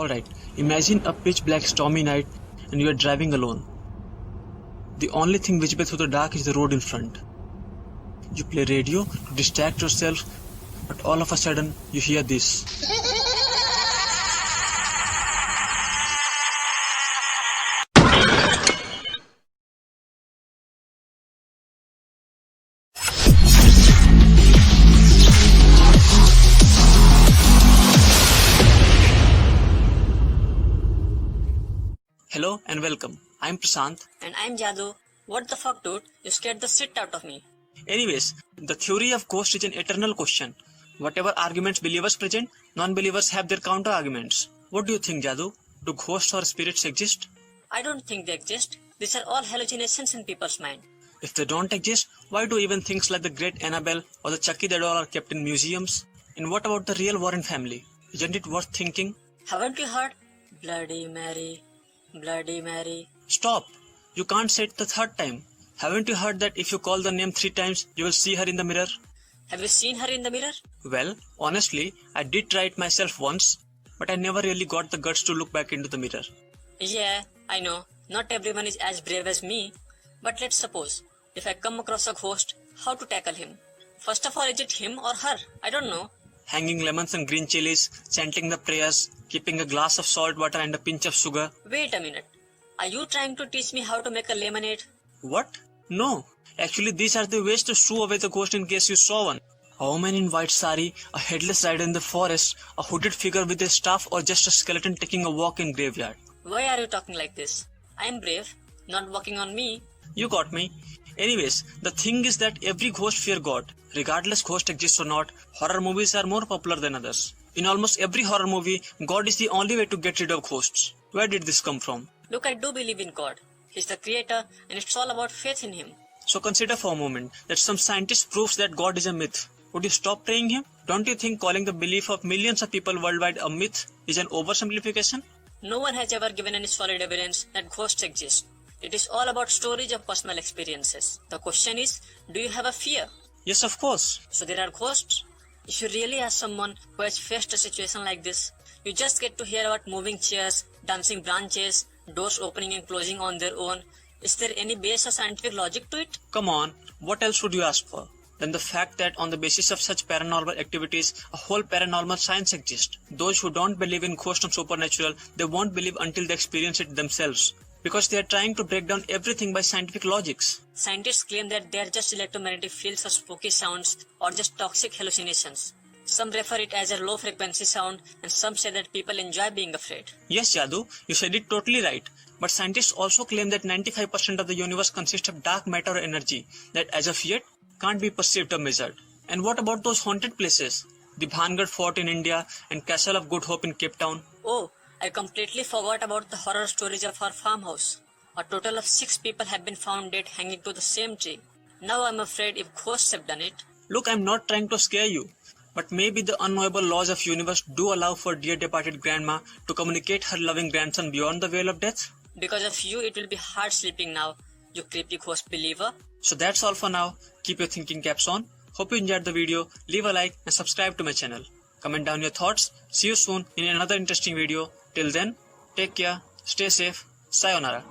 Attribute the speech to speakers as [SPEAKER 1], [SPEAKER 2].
[SPEAKER 1] Alright, imagine a pitch black stormy night and you are driving alone. The only thing visible through the dark is the road in front. You play radio to distract yourself, but all of a sudden you hear this. Hello and welcome. I'm Prashant.
[SPEAKER 2] And I'm Jadoo. What the fuck, dude? You scared the shit out of me.
[SPEAKER 1] Anyways, the theory of ghosts is an eternal question. Whatever arguments believers present, non-believers have their counter-arguments. What do you think, Jadoo? Do ghosts or spirits exist?
[SPEAKER 2] I don't think they exist. These are all hallucinations in people's mind.
[SPEAKER 1] If they don't exist, why do even things like the Great Annabelle or the Chucky the doll are kept in museums? And what about the real Warren family? Isn't it worth thinking?
[SPEAKER 2] Haven't you heard? Bloody Mary, Bloody Mary.
[SPEAKER 1] Stop! You can't say it the third time. Haven't you heard that if you call the name 3 times, you will see her in the mirror?
[SPEAKER 2] Have you seen her in the mirror?
[SPEAKER 1] Well, honestly, I did try it myself once, but I never really got the guts to look back into the mirror.
[SPEAKER 2] Yeah, I know. Not everyone is as brave as me. But let's suppose, if I come across a ghost, how to tackle him? First of all, is it him or her? I don't know.
[SPEAKER 1] Hanging lemons and green chilies, chanting the prayers, keeping a glass of salt water and a pinch of sugar.
[SPEAKER 2] Wait a minute. Are you trying to teach me how to make a lemonade?
[SPEAKER 1] What? No. Actually, these are the ways to shoo away the ghost in case you saw one. A woman in white sari, a headless rider in the forest, a hooded figure with a staff, or just a skeleton taking a walk in graveyard.
[SPEAKER 2] Why are you talking like this? I am brave, not walking on me.
[SPEAKER 1] You got me. Anyways, the thing is that every ghost fear God. Regardless ghost exists or not, horror movies are more popular than others. In almost every horror movie, God is the only way to get rid of ghosts. Where did this come from?
[SPEAKER 2] Look, I do believe in God. He's the creator and it's all about faith in him.
[SPEAKER 1] So consider for a moment that some scientist proves that God is a myth. Would you stop praying him? Don't you think calling the belief of millions of people worldwide a myth is an oversimplification?
[SPEAKER 2] No one has ever given any solid evidence that ghosts exist. It is all about stories of personal experiences. The question is, do you have a fear?
[SPEAKER 1] Yes, of course.
[SPEAKER 2] So there are ghosts? If you really ask someone who has faced a situation like this, you just get to hear about moving chairs, dancing branches, doors opening and closing on their own. Is there any base or scientific logic to it?
[SPEAKER 1] Come on, what else would you ask for? Than the fact that on the basis of such paranormal activities, a whole paranormal science exists. Those who don't believe in ghosts and supernatural, they won't believe until they experience it themselves. Because they are trying to break down everything by scientific logics.
[SPEAKER 2] Scientists claim that they are just electromagnetic fields or spooky sounds or just toxic hallucinations. Some refer it as a low frequency sound and some say that people enjoy being afraid.
[SPEAKER 1] Yes, Jadoo, you said it totally right. But scientists also claim that 95% of the universe consists of dark matter or energy that as of yet can't be perceived or measured. And what about those haunted places? The Bhangar Fort in India and Castle of Good Hope in Cape Town?
[SPEAKER 2] Oh, I completely forgot about the horror stories of our farmhouse. A total of 6 people have been found dead hanging to the same tree. Now I'm afraid if ghosts have done it.
[SPEAKER 1] Look, I'm not trying to scare you. But maybe the unknowable laws of universe do allow for dear departed grandma to communicate her loving grandson beyond the veil of death.
[SPEAKER 2] Because of you, it will be hard sleeping now, you creepy ghost believer.
[SPEAKER 1] So that's all for now. Keep your thinking caps on. Hope you enjoyed the video. Leave a like and subscribe to my channel. Comment down your thoughts. See you soon in another interesting video. Till then, take care, stay safe, sayonara.